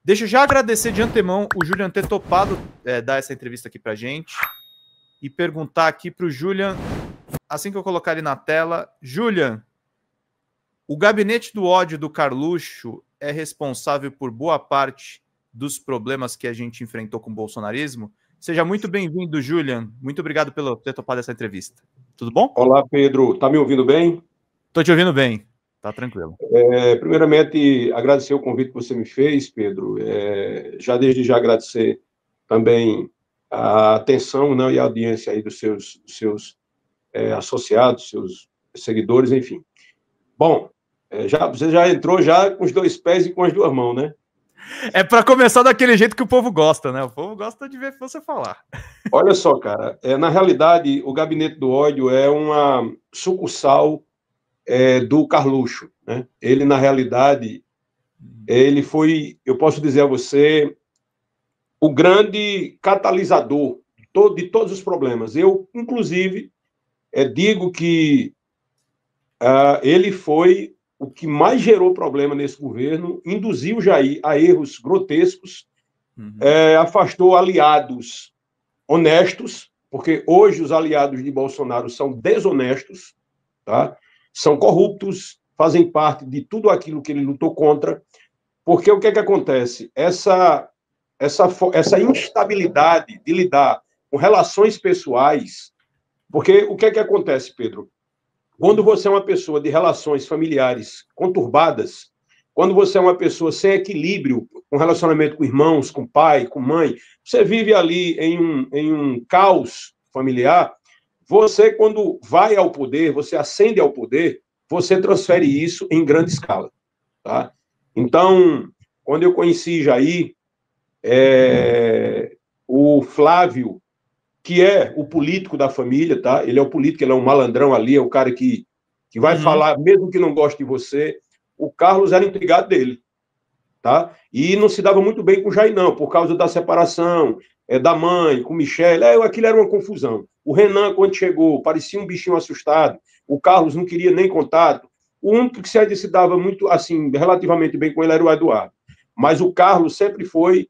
Deixa eu já agradecer de antemão o Julian ter topado dar essa entrevista aqui pra gente e perguntar aqui pro Julian, assim que eu colocar ele na tela, Julian, o gabinete do ódio do Carluxo é responsável por boa parte dos problemas que a gente enfrentou com o bolsonarismo? Seja muito bem-vindo, Julian. Muito obrigado por ter topado essa entrevista. Tudo bom? Olá, Pedro. Tá me ouvindo bem? Tô te ouvindo bem. Tá tranquilo. Primeiramente, agradecer o convite que você me fez, Pedro. Desde já agradecer também a atenção, né, e a audiência aí dos seus associados, seus seguidores, enfim. Bom, você já entrou já com os dois pés e com as duas mãos, né? É para começar daquele jeito que o povo gosta, né? O povo gosta de ver você falar. Olha só, cara, na realidade, o Gabinete do Ódio é uma sucursal do Carluxo, né? Ele, na realidade, ele foi, eu posso dizer a você, o grande catalisador de todos os problemas. Eu, inclusive, digo que ele foi o que mais gerou problema nesse governo, induziu Jair a erros grotescos, afastou aliados honestos, porque hoje os aliados de Bolsonaro são desonestos, tá? São corruptos, fazem parte de tudo aquilo que ele lutou contra, porque o que é que acontece? Essa instabilidade de lidar com relações pessoais, porque o que é que acontece, Pedro? Quando você é uma pessoa de relações familiares conturbadas, quando você é uma pessoa sem equilíbrio com relacionamento com irmãos, com pai, com mãe, você vive ali em um caos familiar, você, quando vai ao poder, você ascende ao poder, você transfere isso em grande escala, tá? Então, quando eu conheci Jair, o Flávio, que é o político da família, tá? Ele é o político, ele é um malandrão ali, é o cara que vai falar, mesmo que não goste de você. O Carlos era intrigado dele, tá? E não se dava muito bem com o Jair, não, por causa da separação da mãe, com Michele, aquilo era uma confusão. O Renan, quando chegou, parecia um bichinho assustado, o Carlos não queria nem contato. O único que se dava muito, assim, relativamente bem com ele era o Eduardo. Mas o Carlos sempre foi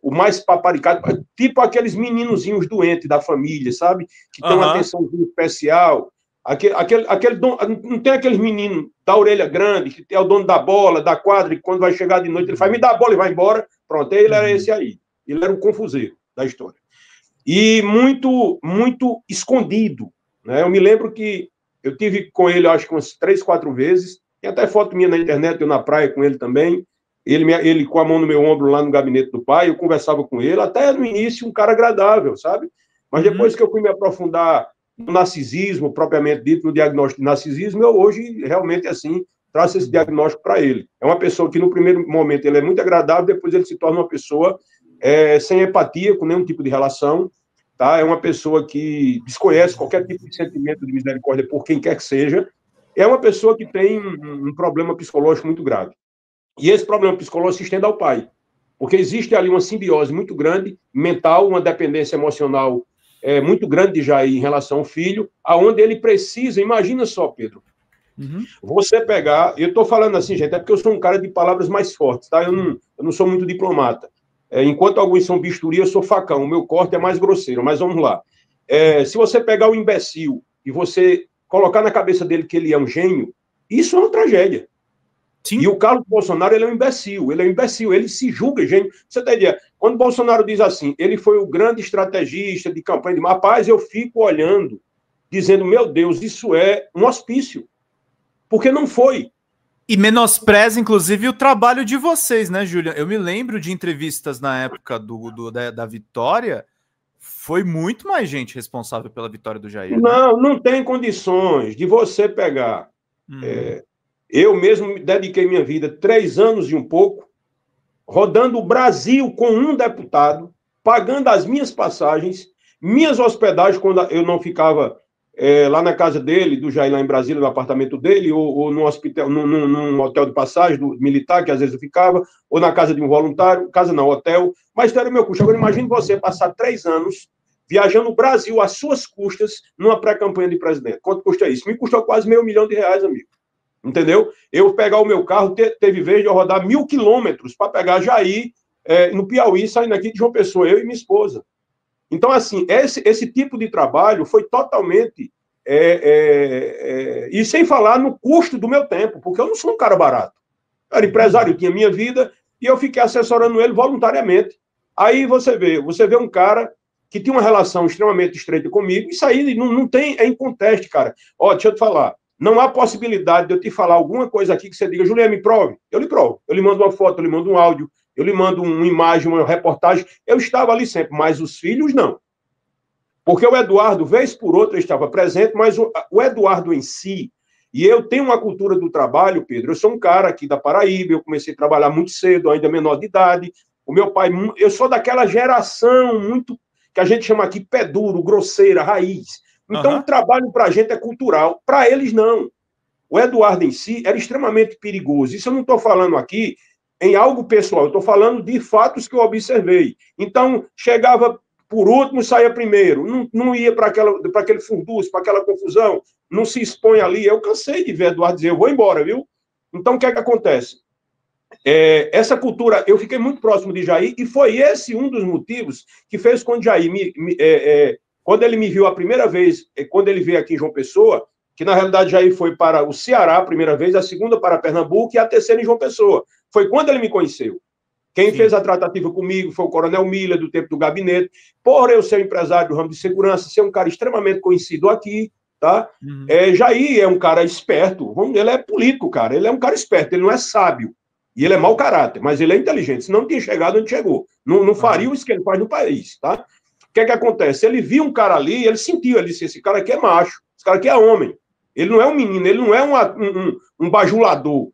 o mais paparicado, tipo aqueles meninozinhos doentes da família, sabe? Que tem uma atenção especial. Não tem aqueles meninos da orelha grande, que é o dono da bola, da quadra, que quando vai chegar de noite ele faz, me dá a bola e vai embora. Pronto, ele era esse aí. Ele era o confuseiro da história. E muito, muito escondido, né? Eu me lembro que eu tive com ele, acho que umas 3, 4 vezes, tem até foto minha na internet, eu na praia com ele também, ele com a mão no meu ombro lá no gabinete do pai, eu conversava com ele, até no início um cara agradável, sabe? Mas depois que eu fui me aprofundar no narcisismo, propriamente dito, no diagnóstico de narcisismo, eu hoje realmente, assim, traço esse diagnóstico para ele. É uma pessoa que no primeiro momento ele é muito agradável, depois ele se torna uma pessoa sem empatia com nenhum tipo de relação, tá? É uma pessoa que desconhece qualquer tipo de sentimento de misericórdia por quem quer que seja, é uma pessoa que tem um problema psicológico muito grave. E esse problema psicológico se estende ao pai, porque existe ali uma simbiose muito grande, mental, uma dependência emocional muito grande de Jair em relação ao filho, aonde ele precisa, imagina só, Pedro, você pegar, eu estou falando assim, gente, é porque eu sou um cara de palavras mais fortes, tá? Eu não sou muito diplomata. Enquanto alguns são bisturi, eu sou facão, o meu corte é mais grosseiro, mas vamos lá. Se você pegar o imbecil e você colocar na cabeça dele que ele é um gênio, isso é uma tragédia. Sim. E o Carlos Bolsonaro, ele é um imbecil, ele se julga gênio. Você tem ideia? Quando Bolsonaro diz assim, ele foi o grande estrategista de campanha de rapaz, eu fico olhando, dizendo, meu Deus, isso é um hospício. Porque não foi. E menospreza, inclusive, o trabalho de vocês, né, Julian? Eu me lembro de entrevistas na época da vitória, foi muito mais gente responsável pela vitória do Jair. Não, né? Não tem condições de você pegar... Eu mesmo dediquei minha vida 3 anos e um pouco, rodando o Brasil com um deputado, pagando as minhas passagens, minhas hospedagens, quando eu não ficava lá na casa dele, do Jair, lá em Brasília, no apartamento dele, ou no hospital, num hotel de passagem do militar, que às vezes eu ficava, ou na casa de um voluntário, casa não, hotel, mas era o meu custo. Agora imagine você passar 3 anos viajando o Brasil às suas custas numa pré-campanha de presidente. Quanto custa isso? Me custou quase R$500 mil, amigo. entendeu? Eu pegar o meu carro, teve vez de eu rodar 1.000 quilômetros para pegar Jair, no Piauí, saindo aqui de João Pessoa, eu e minha esposa. Então, assim, esse tipo de trabalho foi totalmente... e sem falar no custo do meu tempo, porque eu não sou um cara barato. Eu era empresário, eu tinha minha vida, e eu fiquei assessorando ele voluntariamente. Aí você vê um cara que tinha uma relação extremamente estreita comigo, isso aí não tem, é inconteste, cara. Ó, deixa eu te falar, não há possibilidade de eu te falar alguma coisa aqui que você diga, Juliano, me prove. Eu lhe provo. Eu lhe mando uma foto, eu lhe mando um áudio, eu lhe mando uma imagem, uma reportagem. Eu estava ali sempre, mas os filhos não. Porque o Eduardo, vez por outra, estava presente, mas o Eduardo em si, e eu tenho uma cultura do trabalho, Pedro, eu sou um cara aqui da Paraíba, eu comecei a trabalhar muito cedo, ainda menor de idade, o meu pai, eu sou daquela geração muito, que a gente chama aqui pé duro, grosseira, raiz. Então, o trabalho para a gente é cultural, para eles não. O Eduardo em si era extremamente perigoso. Isso eu não estou falando aqui em algo pessoal, eu estou falando de fatos que eu observei. Então, chegava por último, saia primeiro. Não ia para aquele furdúncio, para aquela confusão, não se expõe ali. Eu cansei de ver Eduardo dizer, eu vou embora, viu? Então, o que é que acontece? Essa cultura, eu fiquei muito próximo de Jair, e foi esse um dos motivos que fez quando Jair, quando ele me viu a primeira vez, quando ele veio aqui em João Pessoa, que na realidade Jair foi para o Ceará a primeira vez, a segunda para Pernambuco e a terceira em João Pessoa. Foi quando ele me conheceu. Quem fez a tratativa comigo foi o Coronel Miller, do tempo do gabinete. Por eu ser empresário do ramo de segurança, ser um cara extremamente conhecido aqui, tá? Uhum. Jair é um cara esperto, ele é político, cara, ele é um cara esperto, ele não é sábio, e ele é mau caráter, mas ele é inteligente, senão não tinha chegado onde chegou, não faria isso que ele faz no país, tá? O que é que acontece? Ele viu um cara ali, ele sentiu, ele disse, esse cara aqui é macho, esse cara aqui é homem, ele não é um menino, ele não é um bajulador,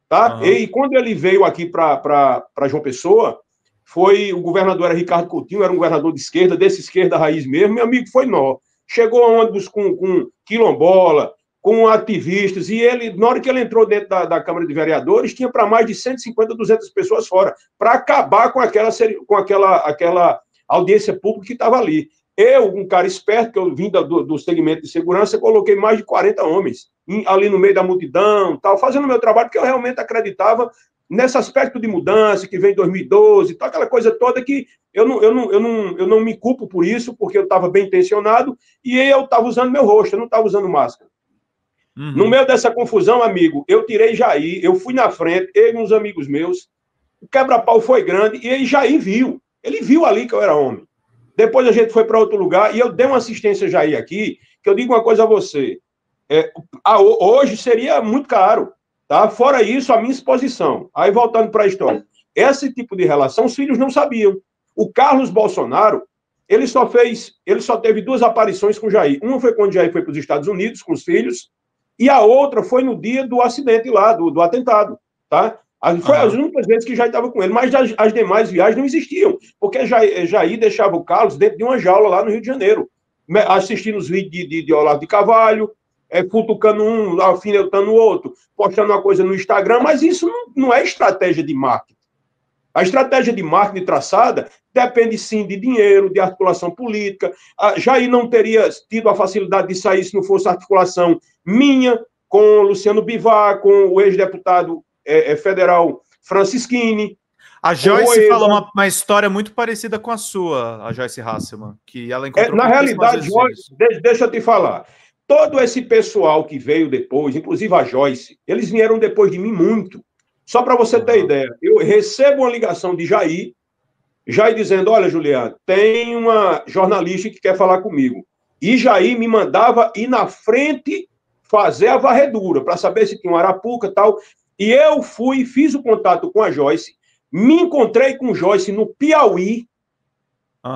tá? Uhum. E quando ele veio aqui para João Pessoa, o governador era Ricardo Coutinho, era um governador de esquerda, desse esquerda raiz mesmo, meu amigo foi nó. Chegou a ônibus com quilombola, com ativistas, e ele, na hora que ele entrou dentro da Câmara de Vereadores, tinha para mais de 150, 200 pessoas fora, para acabar com aquela audiência pública que estava ali. Eu, um cara esperto, que eu vim do segmento de segurança, coloquei mais de 40 homens ali no meio da multidão, tal, fazendo o meu trabalho, porque eu realmente acreditava nesse aspecto de mudança que vem em 2012, tal, aquela coisa toda que eu não me culpo por isso, porque eu estava bem intencionado e eu estava usando meu rosto, eu não estava usando máscara. Uhum. No meio dessa confusão, amigo, eu tirei Jair, eu fui na frente, eu e uns amigos meus, o quebra-pau foi grande e aí Jair viu. Ele viu ali que eu era homem. Depois a gente foi para outro lugar e eu dei uma assistência a Jair aqui, que eu digo uma coisa a você. Hoje seria muito caro, tá? Fora isso, a minha exposição. Aí, voltando para a história. Esse tipo de relação, os filhos não sabiam. O Carlos Bolsonaro, ele só teve 2 aparições com Jair. Uma foi quando Jair foi para os Estados Unidos com os filhos, e a outra foi no dia do acidente lá, do atentado, tá? Foi as únicas vezes que Jair estava com ele, mas as demais viagens não existiam, porque Jair deixava o Carlos dentro de uma jaula lá no Rio de Janeiro, assistindo os vídeos de Olavo de Carvalho, futucando um, alfinetando o outro, postando uma coisa no Instagram, mas isso não é estratégia de marketing. A estratégia de marketing traçada depende, sim, de dinheiro, de articulação política. Jair não teria tido a facilidade de sair se não fosse a articulação minha com Luciano Bivar, com o ex-deputado federal Francisquini. A Joyce fala uma história muito parecida com a sua, a Joyce Hasselman, que ela encontrou... Na realidade, Joyce, deixa eu te falar. Todo esse pessoal que veio depois, inclusive a Joyce, eles vieram depois de mim muito. Só para você ter ideia, eu recebo uma ligação de Jair dizendo, olha, Juliano, tem uma jornalista que quer falar comigo. E Jair me mandava ir na frente fazer a varredura, para saber se tinha um arapuca e tal. E eu fiz o contato com a Joyce, me encontrei com Joyce no Piauí,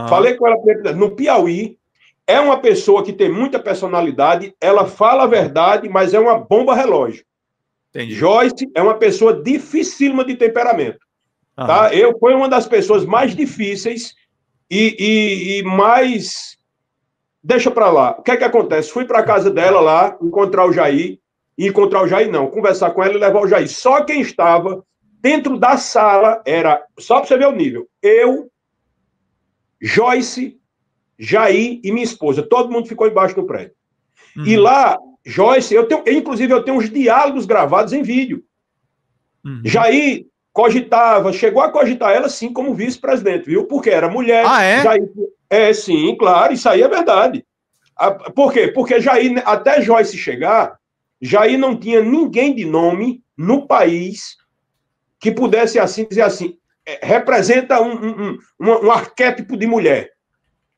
falei com ela no Piauí. É uma pessoa que tem muita personalidade, ela fala a verdade, mas é uma bomba relógio. Entendi. Joyce é uma pessoa dificílima de temperamento. Tá? Foi uma das pessoas mais difíceis e mais... Deixa para lá. O que é que acontece? Fui para a casa dela lá, encontrar o Jair não, conversar com ela e levar o Jair. Só quem estava dentro da sala era, só para você ver o nível, eu, Joyce, Jair e minha esposa. Todo mundo ficou embaixo do prédio. E lá, Joyce, inclusive eu tenho uns diálogos gravados em vídeo. Jair cogitava, chegou a cogitar ela sim como vice-presidente, viu? Porque era mulher. Ah, é? Jair, sim, claro, isso aí é verdade. Por quê? Porque Jair, até Joyce chegar, Jair não tinha ninguém de nome no país que pudesse assim dizer assim, representa um arquétipo de mulher.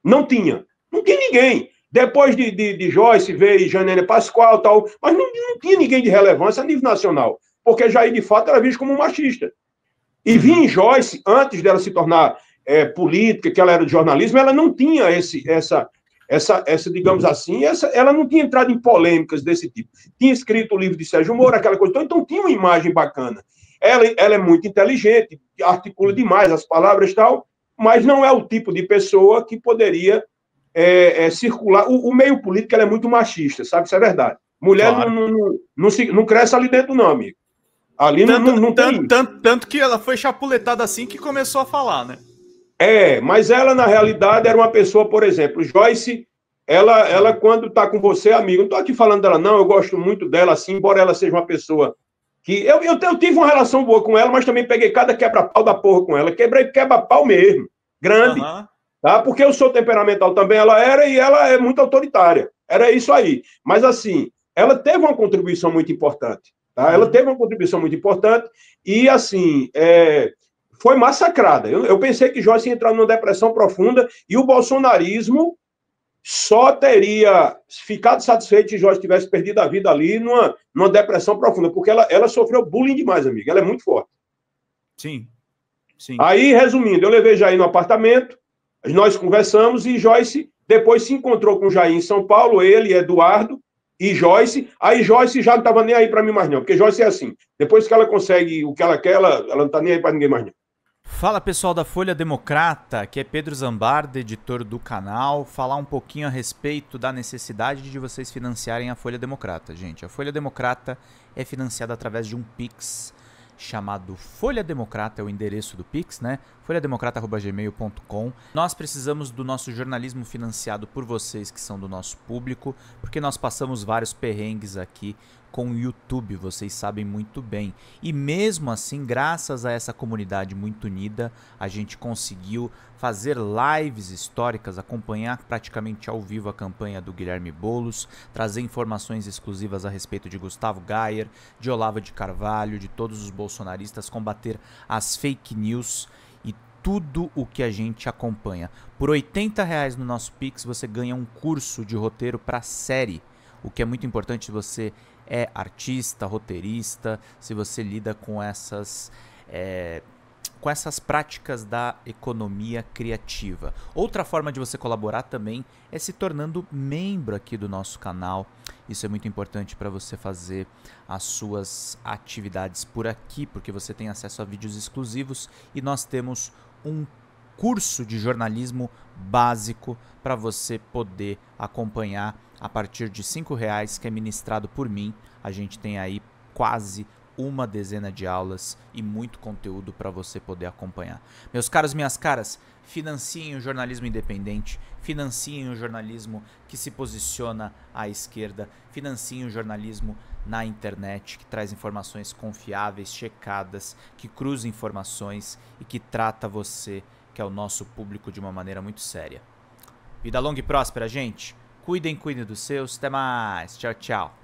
Não tinha. Não tinha ninguém. Depois de Joyce veio Janaína Pascoal, tal, mas não tinha ninguém de relevância a nível nacional, porque Jair, de fato, era visto como um machista. E vinha em Joyce, antes dela se tornar política, que ela era de jornalismo, ela não tinha essa digamos assim, ela não tinha entrado em polêmicas desse tipo. Tinha escrito o livro de Sérgio Moro, aquela coisa, então tinha uma imagem bacana. Ela é muito inteligente, articula demais as palavras e tal, mas não é o tipo de pessoa que poderia circular. O meio político é muito machista, sabe? Isso é verdade. Mulher claro. não cresce ali dentro, não, amigo. Ali não tem. Tanto que ela foi chapuletada assim que começou a falar, né? Mas ela, na realidade, era uma pessoa, por exemplo, Joyce, ela quando está com você, amigo, não estou aqui falando dela, não, eu gosto muito dela, assim, embora ela seja uma pessoa que... Eu tive uma relação boa com ela, mas também peguei cada quebra-pau da porra com ela, quebrei quebra-pau mesmo, grande, tá? Porque eu sou temperamental também, ela era, e ela é muito autoritária, era isso aí. Mas, assim, ela teve uma contribuição muito importante, tá? Ela teve uma contribuição muito importante e, assim... foi massacrada. Eu pensei que Joyce ia entrar numa depressão profunda e o bolsonarismo só teria ficado satisfeito se Joyce tivesse perdido a vida ali numa depressão profunda, porque ela sofreu bullying demais, amiga. Ela é muito forte. Sim. Aí, resumindo, eu levei Jair no apartamento, nós conversamos e Joyce depois se encontrou com Jair em São Paulo, ele, Eduardo e Joyce. Aí Joyce já não estava nem aí para mim mais não, porque Joyce é assim, depois que ela consegue o que ela quer, ela não está nem aí para ninguém mais não. Fala pessoal da Folha Democrata, aqui é Pedro Zambarda, editor do canal, falar um pouquinho a respeito da necessidade de vocês financiarem a Folha Democrata, gente. A Folha Democrata é financiada através de um Pix chamado Folha Democrata, é o endereço do Pix, né? folhademocrata@gmail.com. Nós precisamos do nosso jornalismo financiado por vocês que são do nosso público, porque nós passamos vários perrengues aqui com o YouTube, vocês sabem muito bem. E mesmo assim, graças a essa comunidade muito unida, a gente conseguiu fazer lives históricas, acompanhar praticamente ao vivo a campanha do Guilherme Boulos, trazer informações exclusivas a respeito de Gustavo Gayer, de Olavo de Carvalho, de todos os bolsonaristas, combater as fake news e tudo o que a gente acompanha. Por R$80 no nosso Pix você ganha um curso de roteiro para série, o que é muito importante se você é artista, roteirista, se você lida com essas práticas da economia criativa. Outra forma de você colaborar também é se tornando membro aqui do nosso canal. Isso é muito importante para você fazer as suas atividades por aqui, porque você tem acesso a vídeos exclusivos e nós temos um curso de jornalismo básico para você poder acompanhar a partir de R$5, que é ministrado por mim. A gente tem aí quase uma dezena de aulas e muito conteúdo para você poder acompanhar. Meus caros, minhas caras, financiem o jornalismo independente, financiem o jornalismo que se posiciona à esquerda, financiem o jornalismo na internet, que traz informações confiáveis, checadas, que cruza informações e que trata você, que é o nosso público, de uma maneira muito séria. Vida longa e próspera, gente. Cuidem dos seus. Até mais. Tchau, tchau.